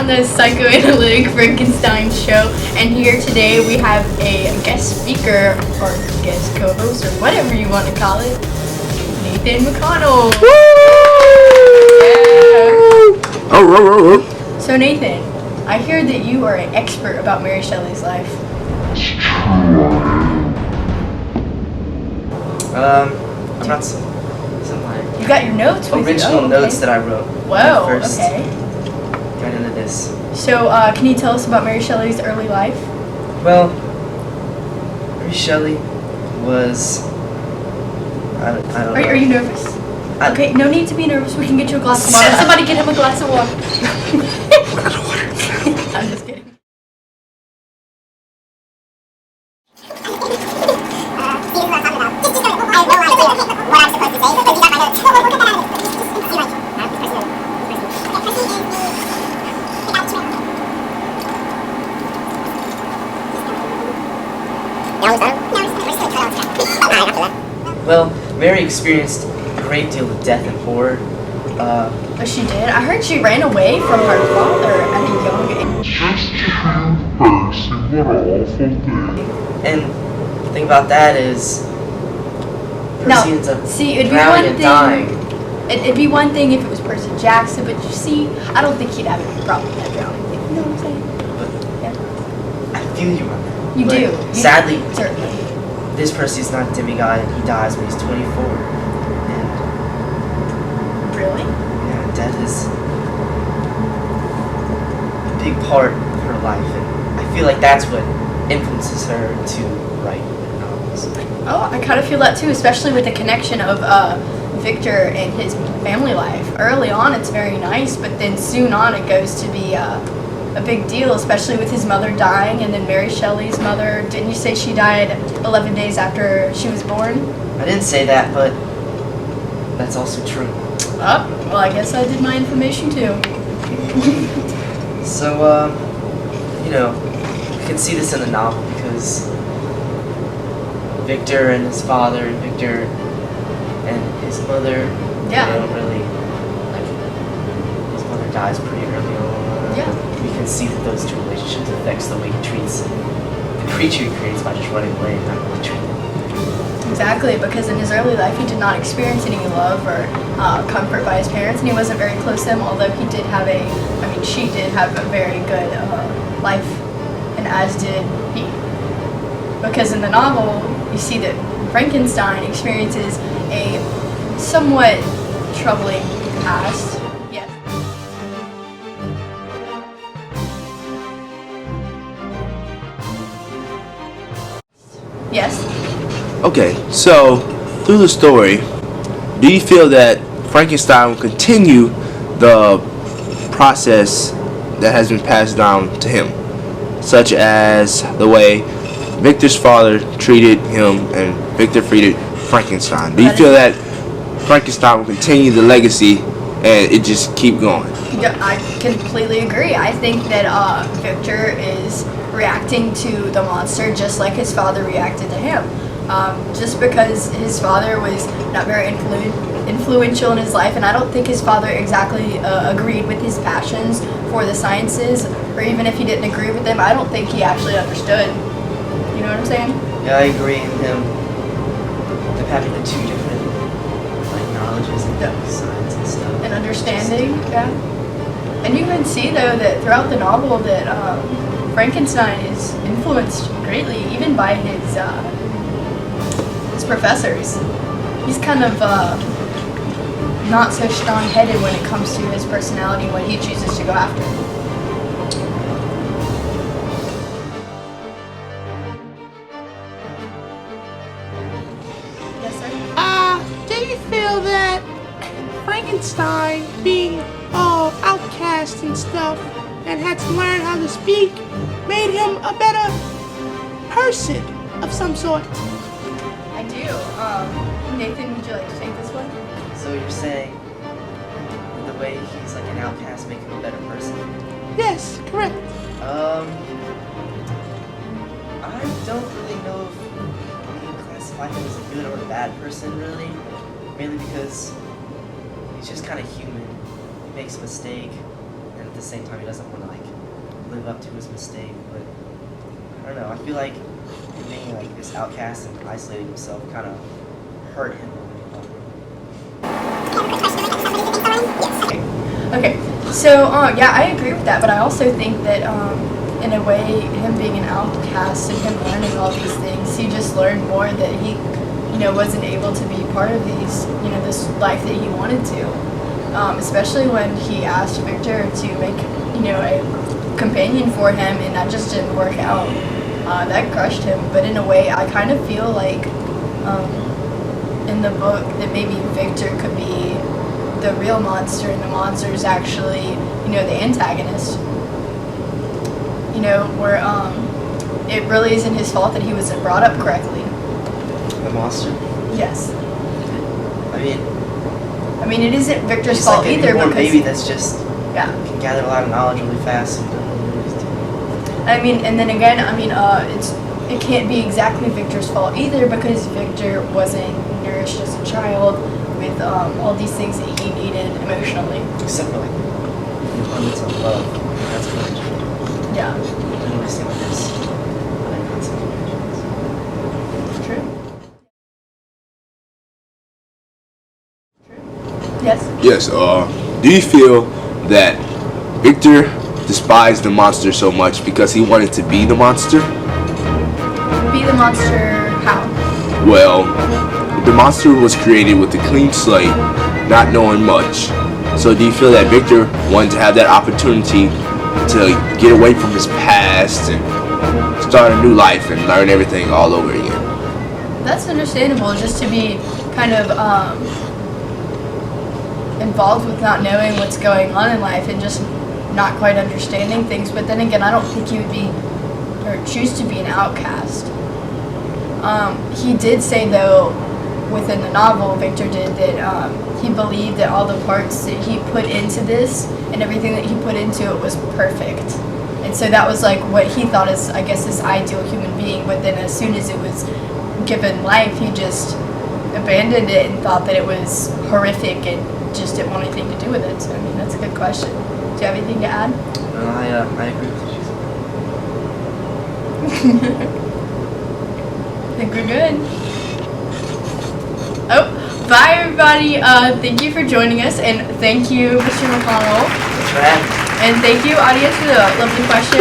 on the Psychoanalytic Frankenstein show, and here today we have a guest speaker, or guest co-host, or whatever you want to call it, Nathan McConnell. Woo! Yeah. Oh. So Nathan, I hear that you are an expert about Mary Shelley's life. I'm not some like You got your notes with original you? notes that I wrote. Whoa, when I first okay. got into this. So, can you tell us about Mary Shelley's early life? Well, Mary Shelley was. I don't know. Are you nervous? Okay, no need to be nervous. We can get you a glass of water. Somebody get him a glass of water. Glass of water. I'm just kidding. Well, Mary experienced a great deal of death and horror. Oh, she did? I heard she ran away from her father at a young age. Just to first, what an awful thing. And the thing about that is, Percy ends up drowning and dying. It'd be one thing if it was Percy Jackson, but you see, I don't think he'd have any problem with that drowning thing. You know what I'm saying? But I feel you on that. You But do. Sadly, Certainly. this Percy's not a demigod, and he dies when he's 24. And Really? yeah, death is a big part of her life, and I feel like that's what influences her to write novels. Oh, I kind of feel that too, especially with the connection of Victor and his family life. Early on, it's very nice, but then soon on, it goes to be a big deal, especially with his mother dying, and then Mary Shelley's mother. Didn't you say she died 11 days after she was born? I didn't say that, but that's also true. Oh, well, I guess I did my information too. So, you can see this in the novel because Victor and his father, and Victor and his mother, Yeah. they don't really, like, his mother dies pretty early on. Yeah. We can see that those two relationships affects the way he treats the creature he creates by just running away and not really treating it. Exactly, because in his early life he did not experience any love or comfort by his parents, and he wasn't very close to them, although she did have a very good life, and as did he. Because in the novel, you see that Frankenstein experiences a somewhat troubling past. Yes. Yes. Okay, so through the story, do you feel that Frankenstein will continue the process that has been passed down to him, such as the way Victor's father treated him and Victor treated Frankenstein? Do you feel that Frankenstein will continue the legacy and it just keep going? Yeah, I completely agree. I think that Victor is reacting to the monster just like his father reacted to him. Just because his father was not very influential in his life, and I don't think his father exactly agreed with his passions for the sciences, or even if he didn't agree with them, I don't think he actually understood. You know what I'm saying? Yeah, I agree with him. Of having the two different knowledges and science and stuff. And understanding, yeah. And you can see though that throughout the novel that Frankenstein is influenced greatly, even by his professors. He's kind of not so strong-headed when it comes to his personality, what he chooses to go after. Yes, sir? Do you feel that Frankenstein, being all outcast and stuff, and had to learn how to speak, made him a better person of some sort? I do. Nathan, would you like to take this one? So you're saying the way he's like an outcast make him a better person? Yes, correct. I don't really know if we can classify him as a good or a bad person, really. Mainly because he's just kind of human. He makes a mistake, and and at the same time he doesn't want to like live up to his mistake. But I don't know. I feel like him being like this outcast and isolating himself kind of hurt him. Okay, so yeah, I agree with that, but I also think that in a way, him being an outcast and him learning all these things, he just learned more that he, wasn't able to be part of these, this life that he wanted to. Especially when he asked Victor to make, a companion for him, and that just didn't work out. That crushed him. But in a way, I kind of feel like in the book that maybe Victor could be the real monster, and the monster is actually, the antagonist. Where it really isn't his fault that he wasn't brought up correctly. The monster? Yes. I mean, it isn't Victor's he's fault like either, because baby that's just yeah, can gather a lot of knowledge really fast. And then again, it can't be exactly Victor's fault either, because Victor wasn't nourished as a child with all these things that he needed emotionally. Except for like the abundance of love. That's what I Yeah. don't really see with this. True. Yes. Yes. Do you feel that Victor despised the monster so much because he wanted to be the monster? Be the monster how? Well, the monster was created with a clean slate, not knowing much. So do you feel that Victor wanted to have that opportunity to get away from his past and start a new life and learn everything all over again? That's understandable, just to be kind of involved with not knowing what's going on in life and just not quite understanding things. But then again, I don't think he would be or choose to be an outcast. He did say, though, within the novel, Victor did, that he believed that all the parts that he put into this and everything that he put into it was perfect. And so that was like what he thought is, I guess, this ideal human being. But then as soon as it was given life, he just abandoned it and thought that it was horrific and just didn't want anything to do with it. So, that's a good question. Do you have anything to add? I agree with you. I think we're good. Oh, bye everybody. Thank you for joining us, and thank you, Mr. McConnell. Thanks for having me. And thank you, audience, for the lovely question.